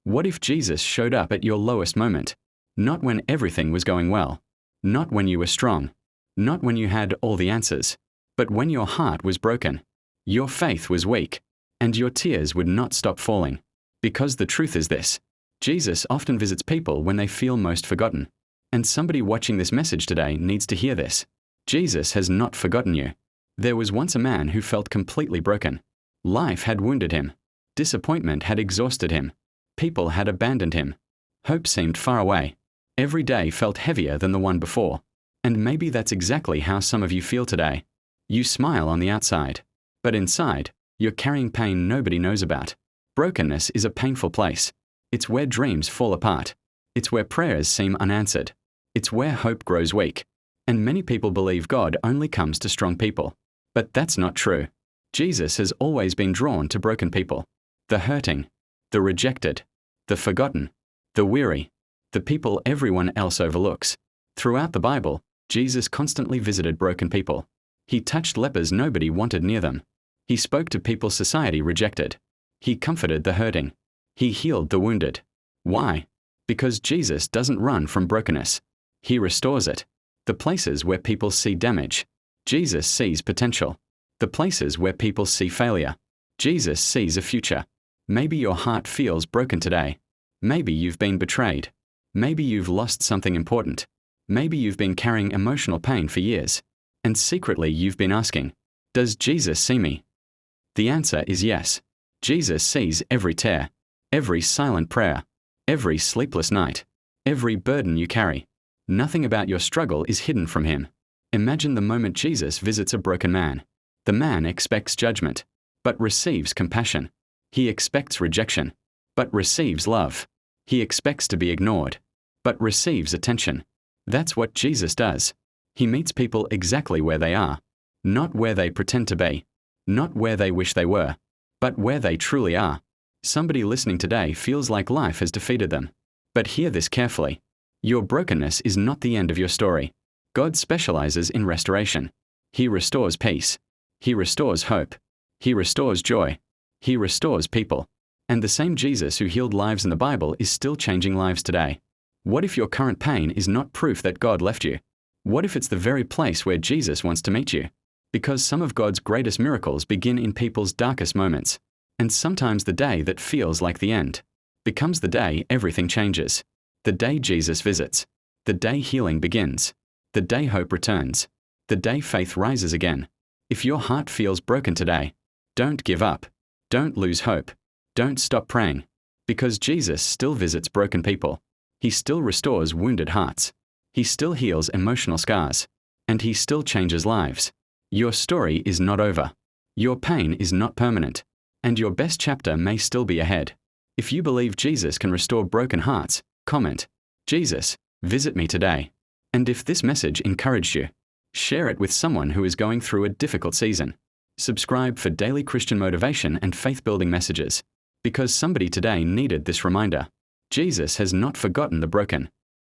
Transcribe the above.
What if Jesus showed up at your lowest moment? Not when everything was going well. Not when you were strong. Not when you had all the answers. But when your heart was broken. Your faith was weak. And your tears would not stop falling. Because the truth is this: Jesus often visits people when they feel most forgotten. And somebody watching this message today needs to hear this. Jesus has not forgotten you. There was once a man who felt completely broken. Life had wounded him. Disappointment had exhausted him. People had abandoned him. Hope seemed far away. Every day felt heavier than the one before. And maybe that's exactly how some of you feel today. You smile on the outside, but inside, you're carrying pain nobody knows about. Brokenness is a painful place. It's where dreams fall apart. It's where prayers seem unanswered. It's where hope grows weak. And many people believe God only comes to strong people. But that's not true. Jesus has always been drawn to broken people. The hurting, the rejected, the forgotten, the weary, the people everyone else overlooks. Throughout the Bible, Jesus constantly visited broken people. He touched lepers nobody wanted near them. He spoke to people society rejected. He comforted the hurting. He healed the wounded. Why? Because Jesus doesn't run from brokenness. He restores it. The places where people see damage, Jesus sees potential. The places where people see failure, Jesus sees a future. Maybe your heart feels broken today. Maybe you've been betrayed. Maybe you've lost something important. Maybe you've been carrying emotional pain for years. And secretly you've been asking, does Jesus see me? The answer is yes. Jesus sees every tear, every silent prayer, every sleepless night, every burden you carry. Nothing about your struggle is hidden from him. Imagine the moment Jesus visits a broken man. The man expects judgment, but receives compassion. He expects rejection, but receives love. He expects to be ignored, but receives attention. That's what Jesus does. He meets people exactly where they are, not where they pretend to be, not where they wish they were, but where they truly are. Somebody listening today feels like life has defeated them. But hear this carefully. Your brokenness is not the end of your story. God specializes in restoration. He restores peace. He restores hope. He restores joy. He restores people. And the same Jesus who healed lives in the Bible is still changing lives today. What if your current pain is not proof that God left you? What if it's the very place where Jesus wants to meet you? Because some of God's greatest miracles begin in people's darkest moments. And sometimes the day that feels like the end becomes the day everything changes. The day Jesus visits. The day healing begins. The day hope returns. The day faith rises again. If your heart feels broken today, don't give up. Don't lose hope. Don't stop praying. Because Jesus still visits broken people. He still restores wounded hearts. He still heals emotional scars. And he still changes lives. Your story is not over. Your pain is not permanent. And your best chapter may still be ahead. If you believe Jesus can restore broken hearts, comment, Jesus, visit me today. And if this message encouraged you, share it with someone who is going through a difficult season. Subscribe for daily Christian motivation and faith-building messages. Because somebody today needed this reminder. Jesus has not forgotten the broken.